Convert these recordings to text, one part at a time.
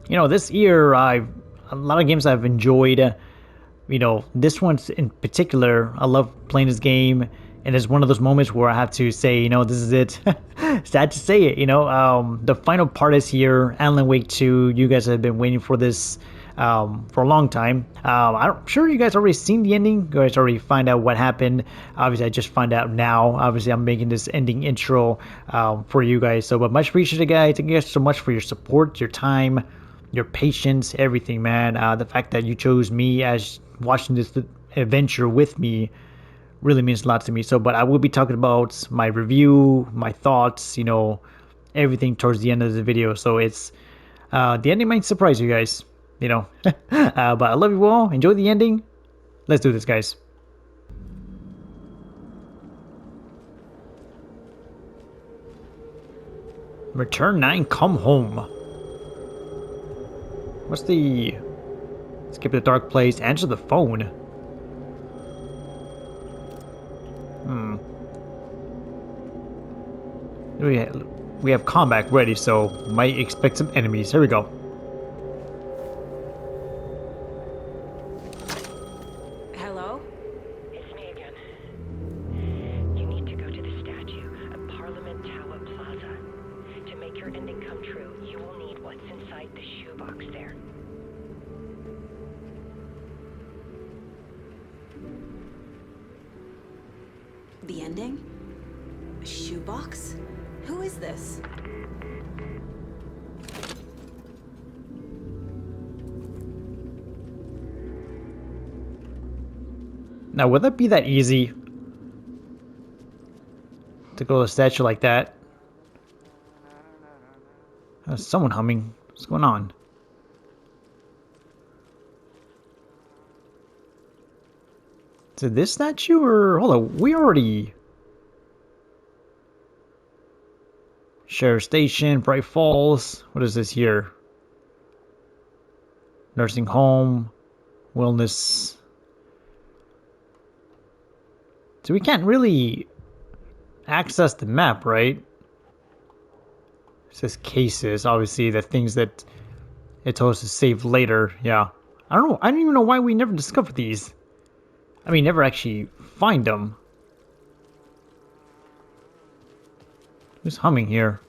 This year a lot of games I've enjoyed. This one's in particular, I love playing this game, and it's one of those moments where I have to say, this is it. Sad to say it, the final part is here. Alan Wake 2. You guys have been waiting for this for a long time. I'm sure you guys already seen the ending. You guys already find out what happened. Obviously, I just find out now. Obviously, I'm making this ending intro for you guys. So, but much appreciated, guys. Thank you guys so much for your support, your time, your patience, everything, man. The fact that you chose me as watching this adventure with me really means a lot to me. So, but I will be talking about my review, my thoughts, everything towards the end of the video. So it's the ending might surprise you guys, but I love you all. Enjoy the ending. Let's do this, guys. Return 9, come home. What's the... Skip the dark place, answer the phone. We have combat ready, so might expect some enemies. Here we go. Hello? It's me again. You need to go to the statue at Parliament Tower Plaza. To make your ending come true, you will need what's inside the shoebox there. The ending? A shoebox? Who is this? Now, would that be that easy to go to a statue like that? Someone humming. What's going on? Is it this statue or... Hold on, we already... Sheriff Station, Bright Falls. What is this here? Nursing home. Wellness. So we can't really access the map, right? It says cases. Obviously, the things that it told us to save later. Yeah. I don't know. I don't even know why we never discovered these. I mean, never actually find them. Who's humming here?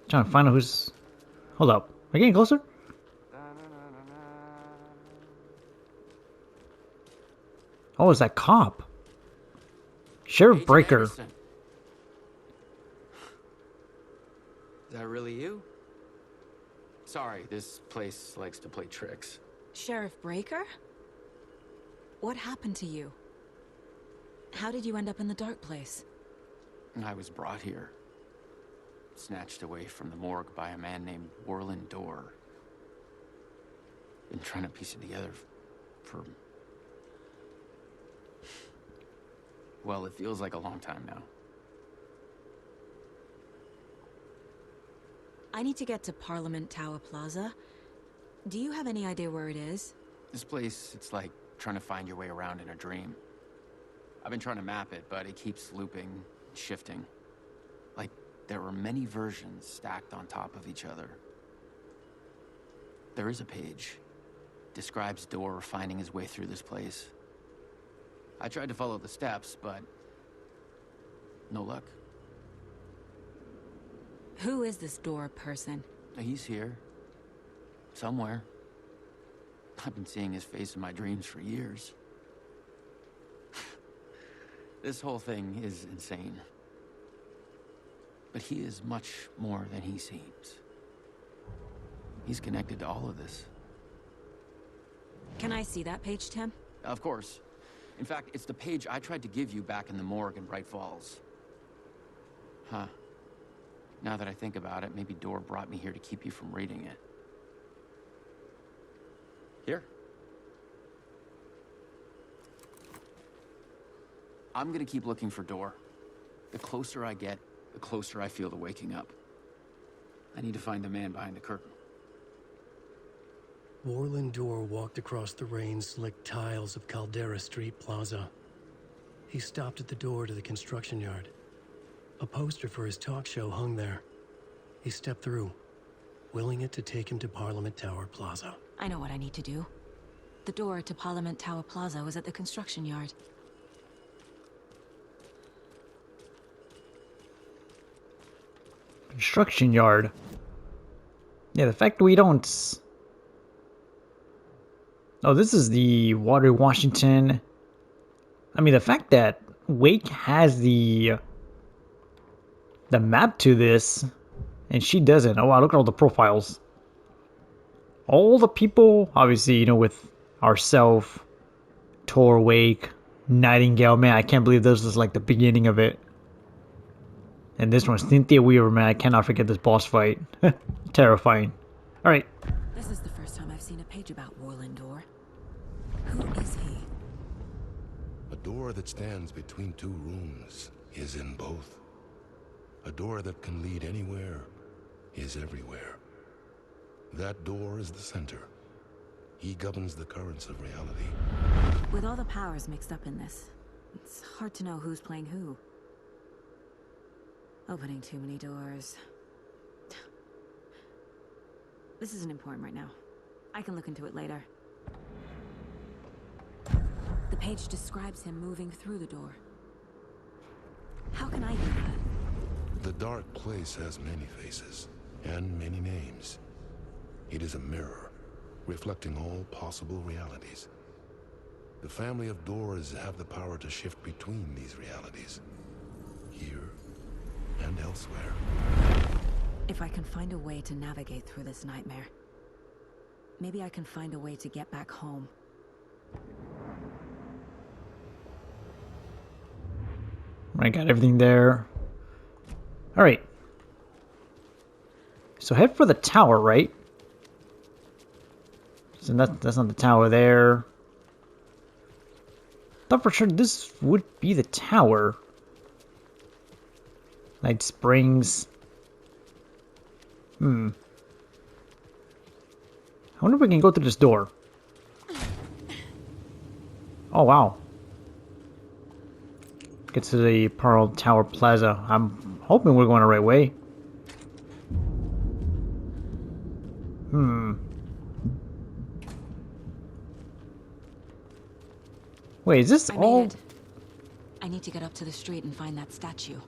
Trying to find out who's... Hold up. Am I getting closer? Oh, it's that cop. Sheriff Breaker. Anderson. Is that really you? Sorry, this place likes to play tricks. Sheriff Breaker? What happened to you? How did you end up in the dark place? I was brought here. Snatched away from the morgue by a man named Warland Dorr. Been trying to piece it together for... Well, it feels like a long time now. I need to get to Parliament Tower Plaza. Do you have any idea where it is? This place, it's like trying to find your way around in a dream. I've been trying to map it, but it keeps looping, shifting. Like there are many versions stacked on top of each other. There is a page. Describes Dorr finding his way through this place. I tried to follow the steps, but no luck. Who is this Dorr person? He's here. Somewhere. I've been seeing his face in my dreams for years. This whole thing is insane. But he is much more than he seems. He's connected to all of this. Can I see that page, Tim? Of course. In fact, it's the page I tried to give you back in the morgue in Bright Falls. Huh. Now that I think about it, maybe Dorr brought me here to keep you from reading it. Here. I'm gonna keep looking for Dorr. The closer I get, the closer I feel to waking up. I need to find the man behind the curtain. Warland Dorr walked across the rain-slicked tiles of Caldera Street Plaza. He stopped at the door to the construction yard. A poster for his talk show hung there. He stepped through, willing it to take him to Parliament Tower Plaza. I know what I need to do. The door to Parliament Tower Plaza was at the construction yard. Construction yard. Yeah, the fact we don't... Oh, this is the Water Washington. I mean, the fact that Wake has the map to this, and she doesn't. Oh wow, look at all the profiles. All the people, obviously, you know, with ourselves, Tor, Wake, Nightingale. Man, I can't believe this was like the beginning of it. And this one's Cynthia Weaver, man. I cannot forget this boss fight. Terrifying. Alright. This is the first time I've seen a page about Warland Door. Who is he? A door that stands between two rooms is in both. A door that can lead anywhere is everywhere. That door is the center. He governs the currents of reality. With all the powers mixed up in this, it's hard to know who's playing who. Opening too many doors. This isn't important right now. I can look into it later. The page describes him moving through the door. How can I do that? The dark place has many faces and many names. It is a mirror, reflecting all possible realities. The family of doors have the power to shift between these realities, here and elsewhere. If I can find a way to navigate through this nightmare, maybe I can find a way to get back home. I got everything there. Alright. So head for the tower, right? So that's not the tower there. Thought for sure this would be the tower. Night Springs. I wonder if we can go through this door. Oh, wow. Get to the Pearl Tower Plaza. I'm hoping we're going the right way. Wait, is this I all... made it. I need to get up to the street and find that statue.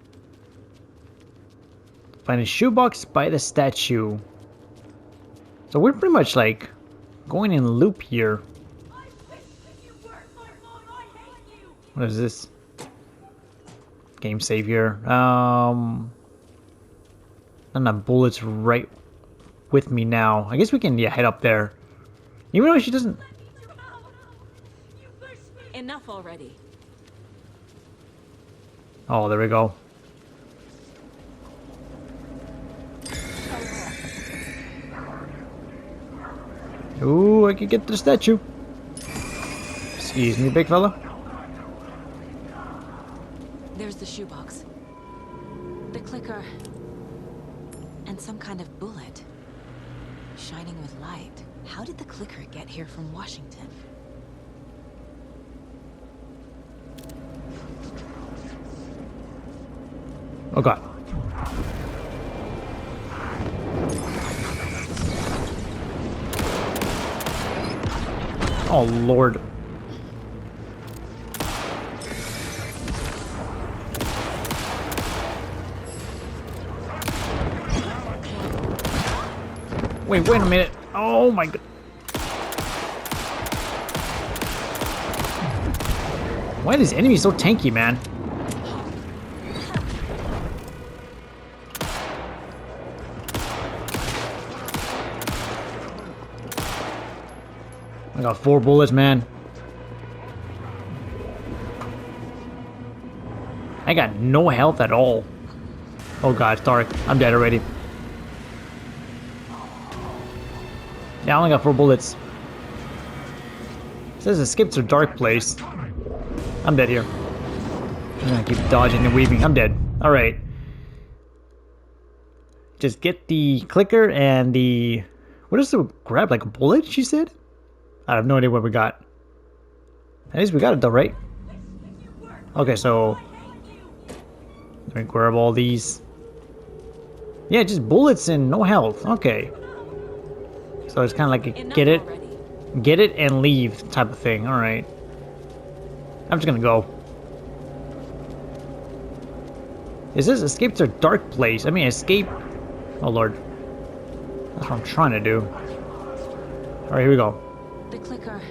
Find a shoebox by the statue. So we're pretty much like going in loop here. What is this? Game savior. None of bullets right with me now. I guess we can head up there. Even though she doesn't. Enough already. Oh, there we go. Ooh, I could get to the statue. Excuse me, big fella. There's the shoebox. The clicker. And some kind of bullet. Shining with light. How did the clicker get here from Washington? Oh god. Oh lord. Wait a minute. Oh my god. Why are these enemies so tanky, man? I got 4 bullets, man. I got no health at all. Oh god, it's dark. I'm dead already. Yeah, I only got 4 bullets. It says escape to a dark place. I'm dead here. I'm gonna keep dodging and weaving. I'm dead. Alright. Just get the clicker and the... What is the grab? Like a bullet, she said? I have no idea what we got. At least we got it though, right? Okay, so let me grab all these. Yeah, just bullets and no health. Okay. So it's kind of like a Enough get already. it and leave type of thing. All right. I'm just gonna go. Is this escape to a dark place? I mean, escape. Oh lord. That's what I'm trying to do. All right, here we go. The clicker.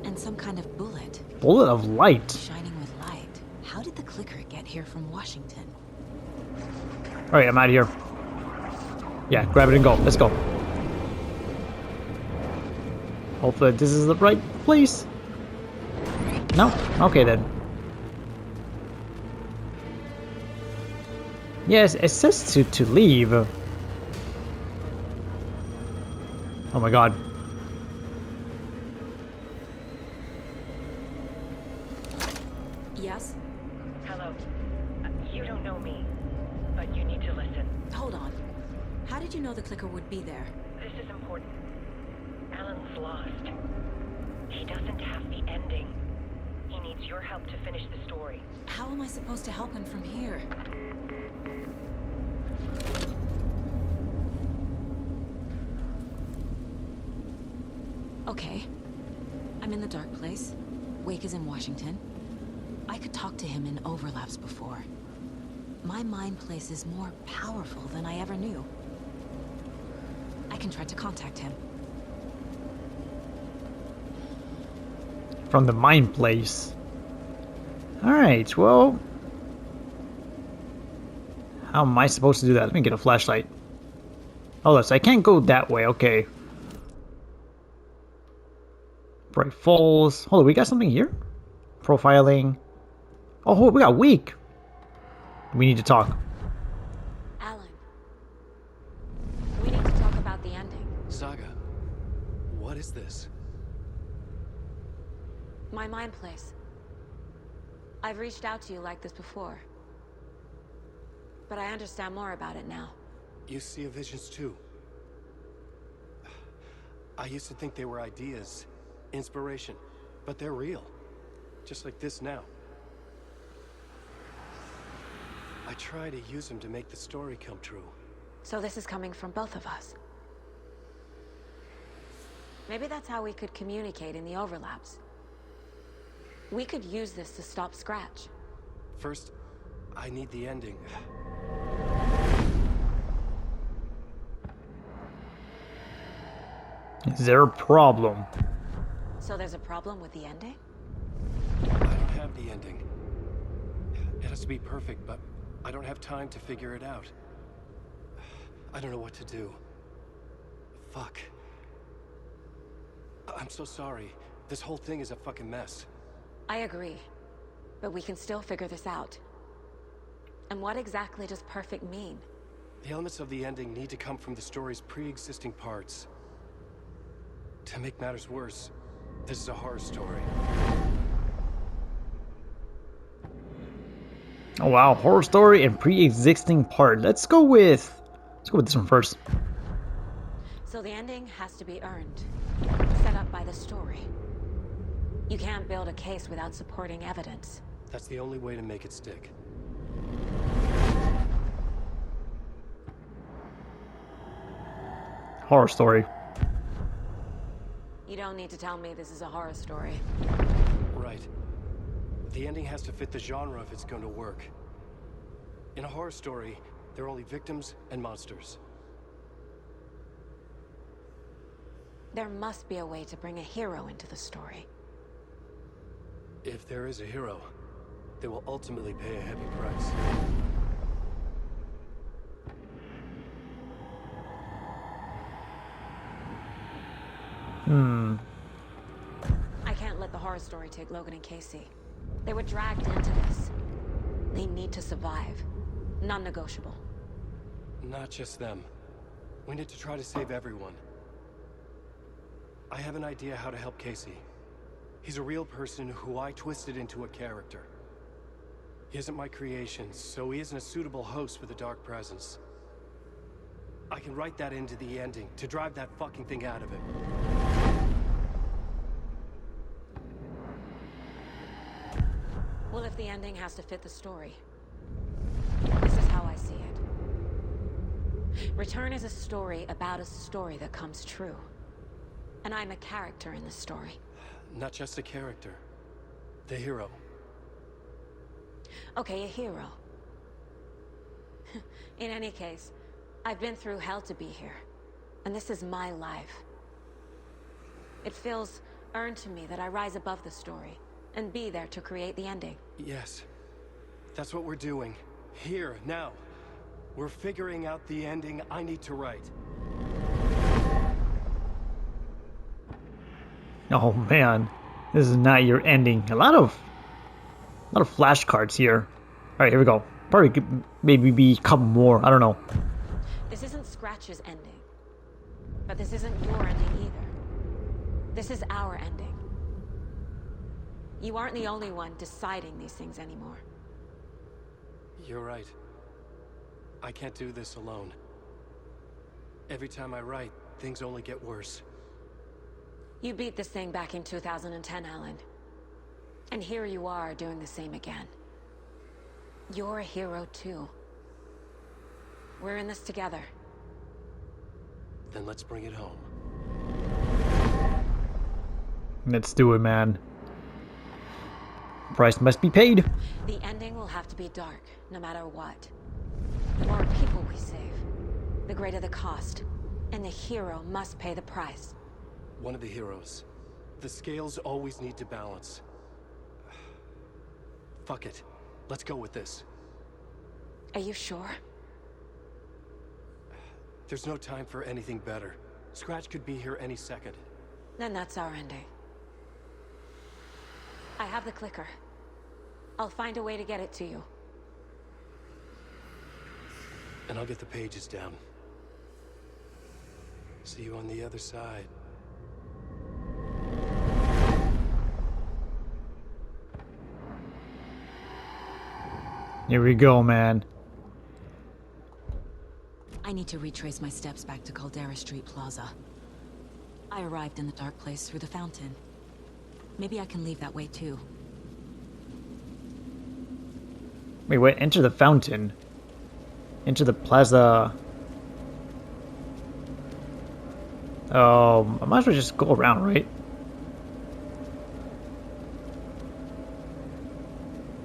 And some kind of bullet. Bullet of light. Shining with light. How did the clicker get here from Washington? All right, I'm out of here. Yeah, grab it and go. Let's go. Hopefully this is the right place. No? Okay then. Yes, it says to leave. Oh my god. Yes? Hello. You don't know me, but you need to listen. Hold on. How did you know the clicker would be there? This is important. Alan's lost. He doesn't have the ending. He needs your help to finish the story. How am I supposed to help him from here? Okay. I'm in the dark place. Wake is in Washington. I could talk to him in overlaps before. My mind place is more powerful than I ever knew. I can try to contact him. From the mine place. Alright, well. How am I supposed to do that? Let me get a flashlight. Oh, so I can't go that way. Okay. Bright Falls. Hold on, we got something here? Profiling. Oh, we got weak. We need to talk. Alan. We need to talk about the ending. Saga, what is this? My mind place. I've reached out to you like this before. But I understand more about it now. You see visions too. I used to think they were ideas, inspiration, but they're real. Just like this now. I try to use them to make the story come true. So this is coming from both of us. Maybe that's how we could communicate in the overlaps. We could use this to stop Scratch. First, I need the ending. Is there a problem? So there's a problem with the ending? I don't have the ending. It has to be perfect, but I don't have time to figure it out. I don't know what to do. Fuck. I'm so sorry. This whole thing is a fucking mess. I agree. But we can still figure this out. And what exactly does perfect mean? The elements of the ending need to come from the story's pre-existing parts. To make matters worse, this is a horror story. Oh wow, horror story and pre-existing part. Let's go with this one first. So the ending has to be earned. Set up by the story. You can't build a case without supporting evidence. That's the only way to make it stick. Horror story. You don't need to tell me this is a horror story. Right. The ending has to fit the genre if it's going to work. In a horror story, there are only victims and monsters. There must be a way to bring a hero into the story. If there is a hero, they will ultimately pay a heavy price. I can't let the horror story take Logan and Casey. They were dragged into this. They need to survive. Non-negotiable. Not just them. We need to try to save everyone. I have an idea how to help Casey. He's a real person who I twisted into a character. He isn't my creation, so he isn't a suitable host with a dark presence. I can write that into the ending to drive that fucking thing out of him. ending has to fit the story. This is how I see it. Return is a story about a story that comes true. And I'm a character in the story. Not just a character. The hero. Okay, a hero. In any case, I've been through hell to be here. And this is my life. It feels earned to me that I rise above the story and be there to create the ending. Yes. That's what we're doing. Here, now. We're figuring out the ending I need to write. Oh man, this is not your ending. A lot of flashcards here. All right, here we go. Probably could maybe be a couple more. I don't know. This isn't Scratch's ending. But this isn't your ending either. This is our ending. You aren't the only one deciding these things anymore. You're right. I can't do this alone. Every time I write, things only get worse. You beat this thing back in 2010, Alan. And here you are doing the same again. You're a hero too. We're in this together. Then let's bring it home. Let's do it, man. Price must be paid. The ending will have to be dark, no matter what. The more people we save, the greater the cost. And the hero must pay the price. One of the heroes. The scales always need to balance. Fuck it. Let's go with this. Are you sure? There's no time for anything better. Scratch could be here any second. Then that's our ending. I have the clicker. I'll find a way to get it to you. And I'll get the pages down. See you on the other side. Here we go, man. I need to retrace my steps back to Caldera Street Plaza. I arrived in the dark place through the fountain. Maybe I can leave that way too. Wait, what? Enter the fountain. Enter the plaza. I might as well just go around, right?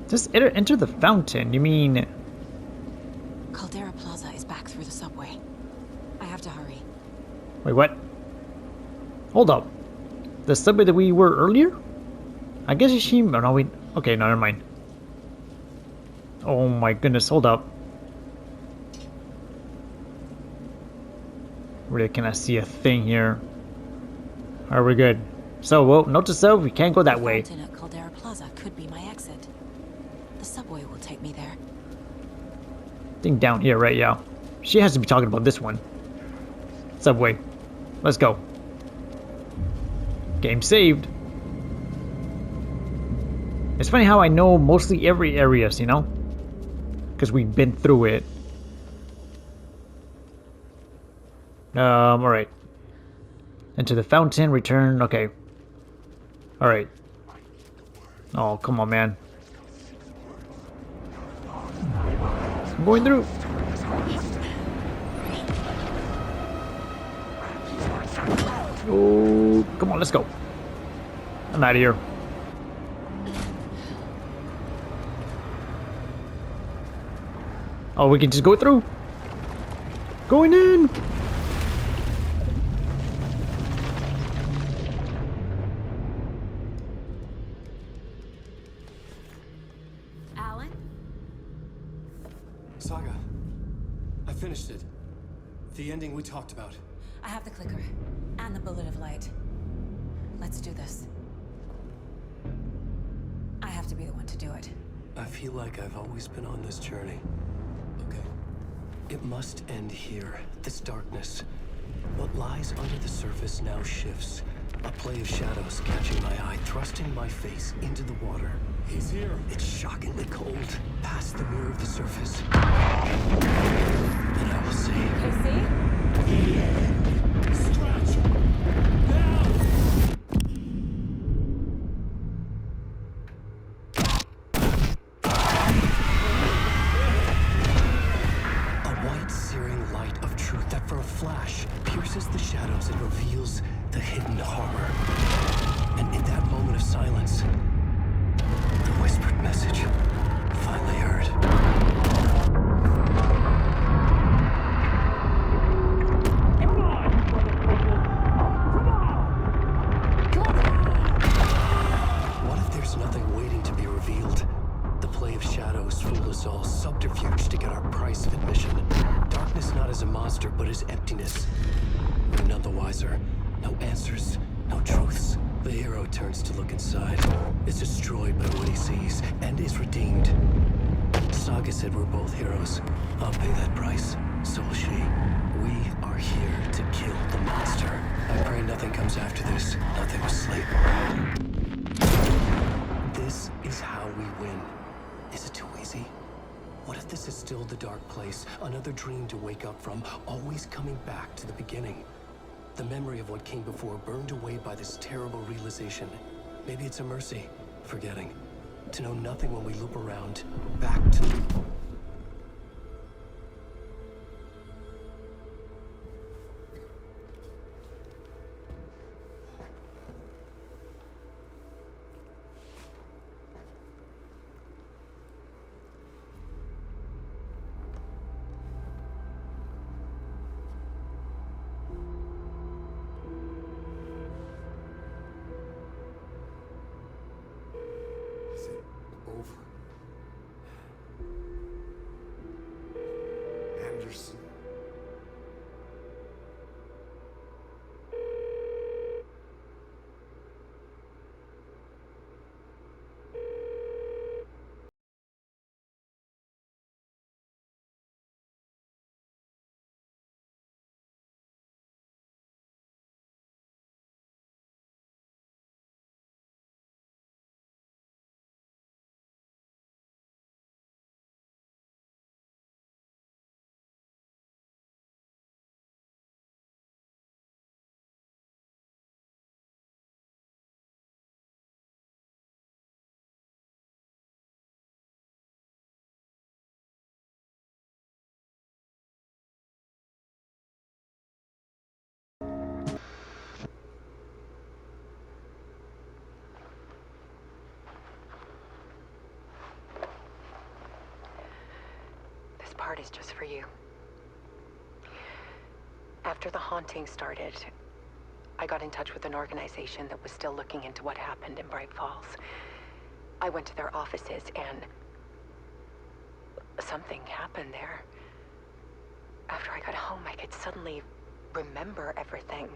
Just enter the fountain. You mean... Caldera Plaza is back through the subway. I have to hurry. Wait, what? Hold up. The subway that we were earlier? I guess she... Oh, no, wait. Okay, no, never mind. Oh my goodness, hold up. Really, can I see a thing here? Are we good? So, well, note to self, we can't go that way. The fountain at Caldera Plaza could be my exit. The subway will take me there. Thing down here, right? Yeah. She has to be talking about this one. Subway. Let's go. Game saved. It's funny how I know mostly every area, you know? Because we've been through it. Alright. Enter the fountain, return, okay. Alright. Oh, come on, man. I'm going through. Oh, come on, let's go. I'm out of here. Oh, we can just go through. Going in. Alan? Saga, I finished it. The ending we talked about. I have the clicker and the bullet of light. Let's do this. I have to be the one to do it. I feel like I've always been on this journey. Okay. It must end here. This darkness. What lies under the surface now shifts. A play of shadows catching my eye, thrusting my face into the water. He's here. It's shockingly cold. Past the mirror of the surface. Then I will say... Casey? Scratch! Now! reveals the hidden horror. And in that moment of silence, the whispered message finally heard. What if there's nothing waiting to be revealed? The play of shadows fool us all, subterfuge to get our price of admission. Darkness not as a monster, but as emptiness. We're none the wiser. No answers, no truths. The hero turns to look inside, is destroyed by what he sees, and is redeemed. Saga said we're both heroes. I'll pay that price. So will she. We are here to kill the monster. I pray nothing comes after this. Nothing will sleep. This is how we win. Is it too easy? What if this is still the dark place? Another dream to wake up from, always coming back to the beginning. The memory of what came before burned away by this terrible realization. Maybe it's a mercy, forgetting. To know nothing when we loop around, back to... Is it over? Anderson. This part is just for you. After the haunting started, I got in touch with an organization that was still looking into what happened in Bright Falls. I went to their offices and something happened there. After I got home, I could suddenly remember everything.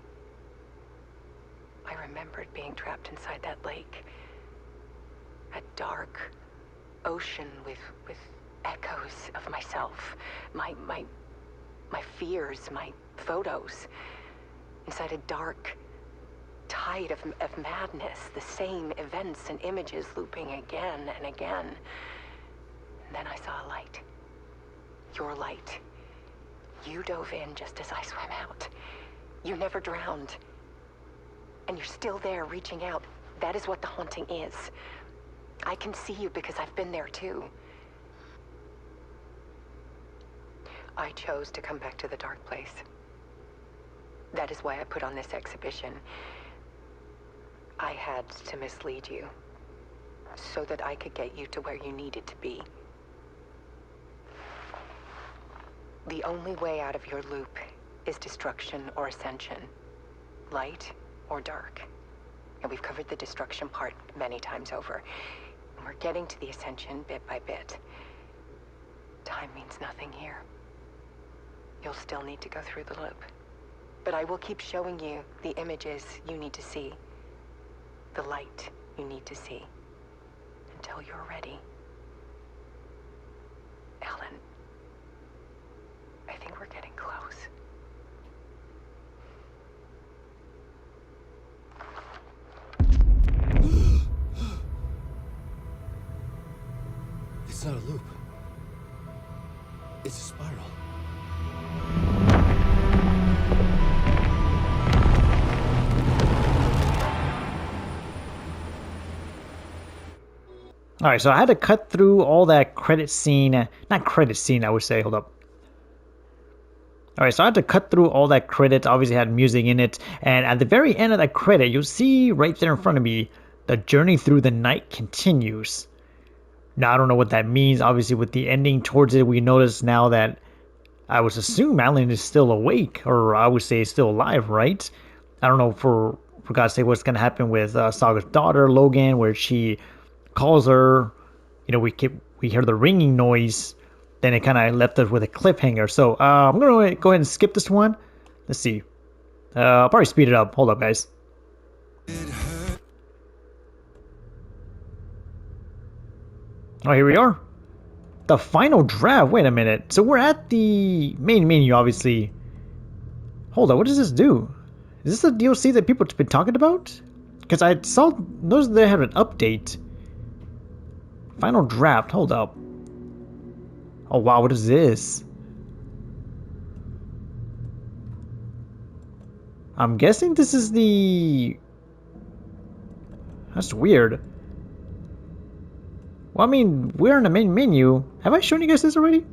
I remembered being trapped inside that lake. A dark ocean with echoes of myself. My fears, my photos. Inside a dark tide of madness. The same events and images looping again and again. And then I saw a light. Your light. You dove in just as I swam out. You never drowned. And you're still there reaching out. That is what the haunting is. I can see you because I've been there too. I chose to come back to the dark place. That is why I put on this exhibition. I had to mislead you, so that I could get you to where you needed to be. The only way out of your loop is destruction or ascension, light or dark. And we've covered the destruction part many times over. And we're getting to the ascension bit by bit. Time means nothing here. You'll still need to go through the loop. But I will keep showing you the images you need to see, the light you need to see, until you're ready. Ellen, I think we're getting close. It's not a loop. It's a spiral. All right, so I had to cut through all that credit scene, not credit scene, I would say. Hold up. All right, so I had to cut through all that credits. Obviously, had music in it, and at the very end of that credit, you'll see right there in front of me, the journey through the night continues. Now I don't know what that means. Obviously, with the ending towards it, we notice now that I would assume Alan is still awake, or I would say still alive, right? I don't know for God's sake what's gonna happen with Saga's daughter Logan, where she calls her. You know, we hear the ringing noise. Then it kind of left us with a cliffhanger. So I'm gonna go ahead and skip this one. Let's see. I'll probably speed it up. Hold up, guys. Oh, here we are. The final draft. Wait a minute. So we're at the main menu, obviously. Hold on. What does this do? Is this the DLC that people have been talking about? Because I saw those they had an update. Final draft. Hold up. Oh wow, what is this? I'm guessing this is the... That's weird. Well, I mean, we're in the main menu. Have I shown you guys this already?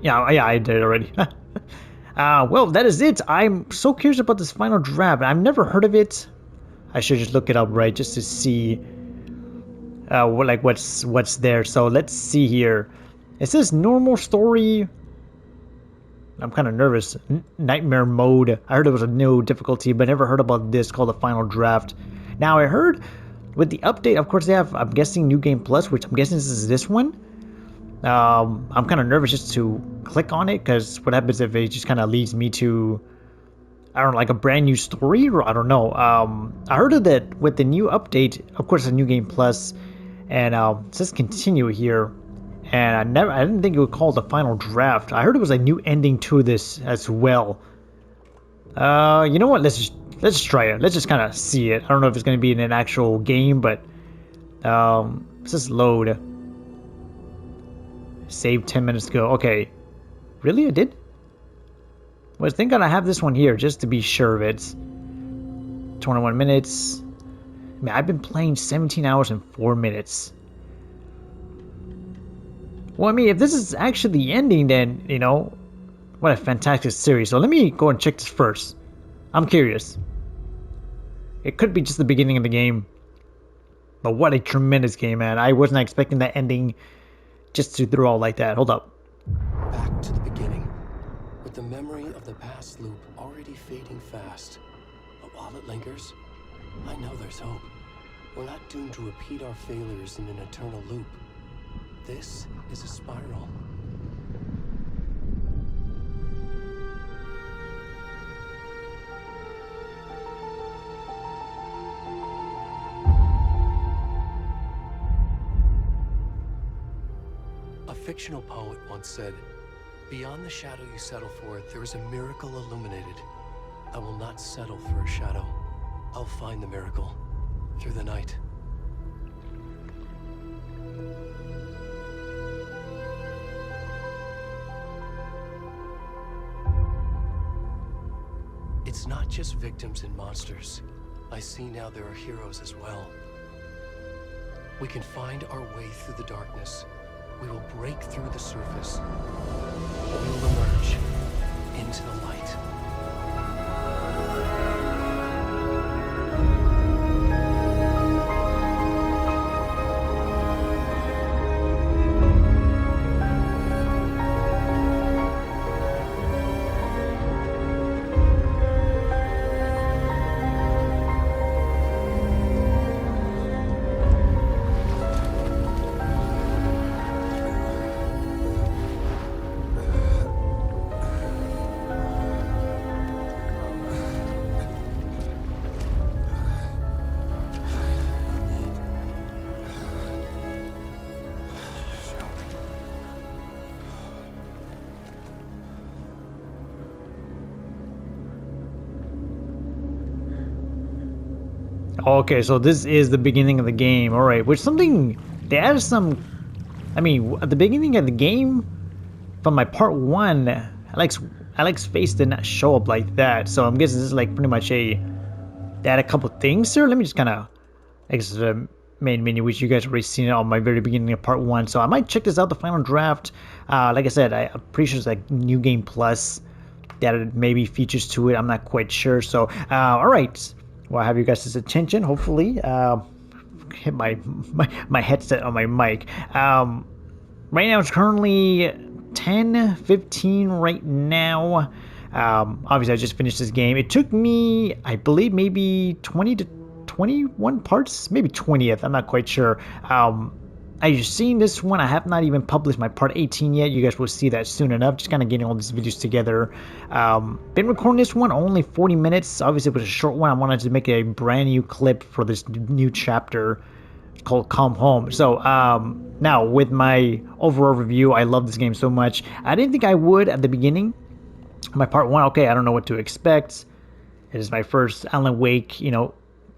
Yeah, I did already. Well, that is it. I'm so curious about this final draft. I've never heard of it. I should just look it up, right, just to see what's there. So let's see here. It says normal story. I'm kind of nervous. Nightmare mode. I heard it was a new difficulty, but never heard about this called the final draft. Now I heard with the update, of course they have, I'm guessing, New Game Plus, which I'm guessing this is this one. I'm kind of nervous just to click on it, because what happens if it just kind of leads me to, I don't know, like a brand new story, or I don't know. I heard of that with the new update, of course, the New Game Plus, and it says continue here, and I didn't think it would call the final draft. I heard it was a new ending to this as well. You know what? Let's just try it. Let's just kind of see it. I don't know if it's going to be in an actual game, but let's just load. Save 10 minutes ago. Okay. Really? I did? Well, I think I have this one here just to be sure of it. 21 minutes. Man, I've been playing 17 hours and 4 minutes. Well, I mean, if this is actually the ending, then, you know, what a fantastic series. So let me go and check this first. I'm curious. It could be just the beginning of the game. But what a tremendous game, man. I wasn't expecting that ending just to throw out like that. Hold up. Back to the beginning, with the memory of the past loop already fading fast. But while it lingers, I know there's hope. We're not doomed to repeat our failures in an eternal loop. This is a spiral. A fictional poet once said, "Beyond the shadow you settle for, there is a miracle illuminated. I will not settle for a shadow. I'll find the miracle through the night." It's not just victims and monsters. I see now there are heroes as well. We can find our way through the darkness. We will break through the surface. We will emerge into the light. Okay, so this is the beginning of the game. Alright, which something... They added some... I mean, at the beginning of the game, from my part 1, Alex's face did not show up like that. So I'm guessing this is like pretty much a... They had a couple things here. Let me just kind of... main menu, which you guys already seen it on my very beginning of part 1. So I might check this out, the final draft. Like I said, I'm pretty sure it's like New Game Plus that maybe features to it. I'm not quite sure. So, all right. Well, I have you guys' attention, hopefully. Hit my headset on my mic. Right now, it's currently 10:15 right now. Obviously, I just finished this game. It took me, I believe, maybe 20 to 21 parts, maybe 20th. I'm not quite sure. As you've seen this one, I have not even published my part 18 yet. You guys will see that soon enough. Just kind of getting all these videos together. Been recording this one only 40 minutes. Obviously, it was a short one. I wanted to make a brand new clip for this new chapter called Come Home. So now with my overall review, I love this game so much. I didn't think I would at the beginning. My part 1, okay, I don't know what to expect. It is my first Alan Wake,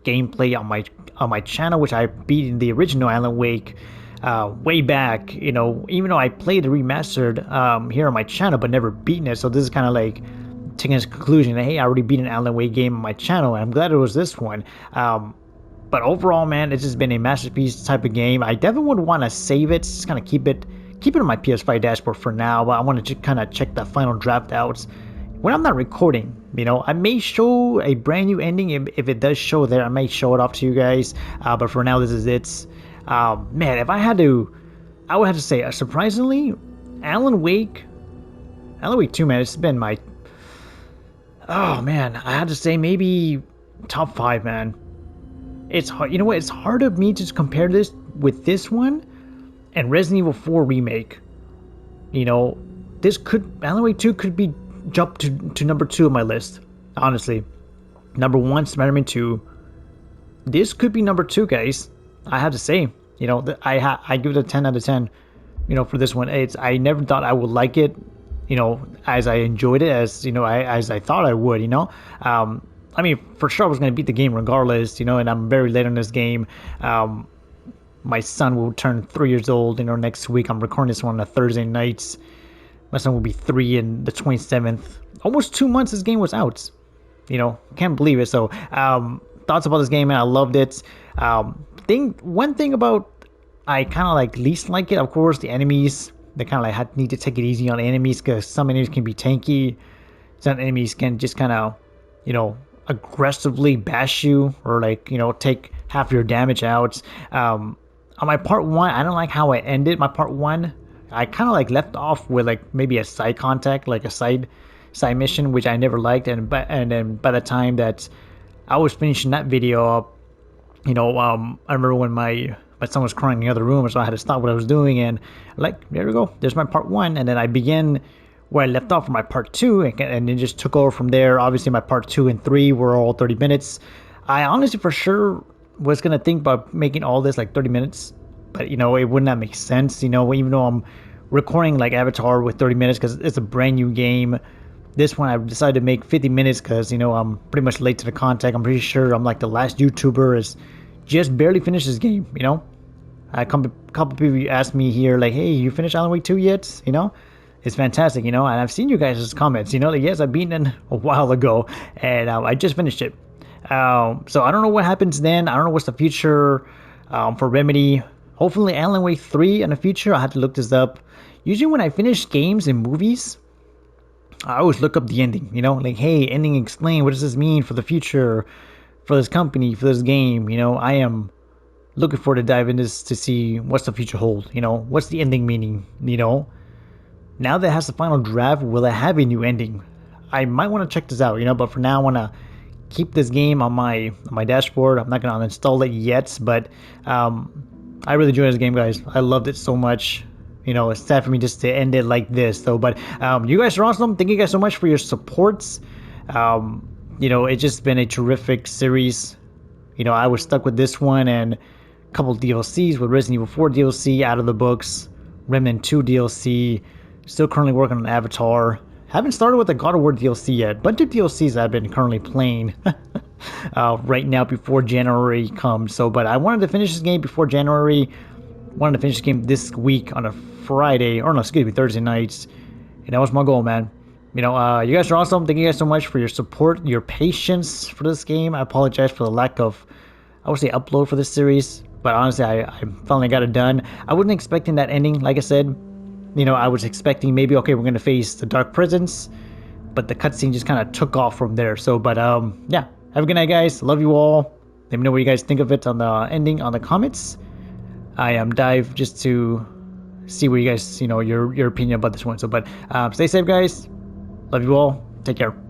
gameplay on my channel, which I beat in the original Alan Wake way back. Even though I played the remastered here on my channel, but never beaten it. So this is kind of like taking this conclusion that, hey, I already beat an Alan Wake game on my channel, and I'm glad it was this one. But overall, man, it's just been a masterpiece type of game. I definitely would want to save it, just kind of keep it on my PS5 dashboard for now. But I want to kind of check the final draft out when I'm not recording. I may show a brand new ending if it does show there. I may show it off to you guys. But for now, this is it. Man, if I had to, I would have to say, surprisingly, Alan Wake 2, man, it's been my, oh man, I had to say maybe top 5, man. It's hard, you know what? It's hard of me to compare this with this one and Resident Evil 4 remake. Alan Wake 2 could be jumped to number 2 on my list. Honestly, number 1, Spider-Man 2. This could be number 2, guys. I have to say, I give it a 10 out of 10. For this one, I never thought I would like it. As I enjoyed it, as I thought I would. I mean, for sure I was going to beat the game regardless, and I'm very late on this game. My son will turn 3 years old, next week. I'm recording this one on a Thursday night. My son will be 3 in the 27th. Almost 2 months this game was out. Can't believe it. So, thoughts about this game, man. I loved it. One thing about I kind of like least like it, of course, the enemies. They kind of like need to take it easy on enemies because some enemies can be tanky. Some enemies can just kind of, aggressively bash you or take half your damage out. On my part 1, I don't like how I ended my part 1. I kind of left off with maybe a side contact, a side mission, which I never liked. And then by the time that I was finishing that video up, I remember when my son was crying in the other room, so I had to stop what I was doing and there we go. There's my part 1, and then I began where I left off for my part 2, and then just took over from there. Obviously, my part 2 and 3 were all 30 minutes. I honestly, for sure, was gonna think about making all this 30 minutes, but it would not make sense. Even though I'm recording Avatar with 30 minutes because it's a brand new game. This one I decided to make 50 minutes because I'm pretty much late to the contact. I'm pretty sure I'm the last YouTuber is just barely finished this game. A couple people asked me here hey, you finished Alan Wake 2 yet? It's fantastic, and I've seen you guys' comments, yes, I've beaten it a while ago, and I just finished it. So I don't know what happens then. I don't know what's the future for Remedy. Hopefully Alan Wake 3 in the future. I have to look this up. Usually when I finish games and movies, I always look up the ending, hey, ending explain, what does this mean for the future, for this company, for this game. I am looking forward to dive into this to see what's the future hold, what's the ending meaning, Now that it has the final draft, will it have a new ending? I might want to check this out, but for now I want to keep this game on my dashboard. I'm not going to uninstall it yet, but I really enjoyed this game, guys. I loved it so much. It's sad for me just to end it like this, though. But you guys are awesome. Thank you guys so much for your supports. It's just been a terrific series. I was stuck with this one and a couple DLCs with Resident Evil 4 DLC out of the books, Remnant 2 DLC. Still currently working on Avatar. Haven't started with the God of War DLC yet. Bunch of DLCs I've been currently playing right now before January comes. But I wanted to finish this game before January. Wanted to finish this game this week on a Friday, or no, excuse me, Thursday nights. And that was my goal, man. You guys are awesome. Thank you guys so much for your support, your patience for this game. I apologize for the lack of, I would say, upload for this series. But honestly, I finally got it done. I wasn't expecting that ending. Like I said, you know, I was expecting maybe, okay, we're gonna face the dark presence, but the cutscene just kind of took off from there. So, but yeah, have a good night, guys. Love you all. Let me know what you guys think of it on the ending on the comments. I dive just to see what you guys, you know, your opinion about this one. So, but stay safe, guys. Love you all. Take care.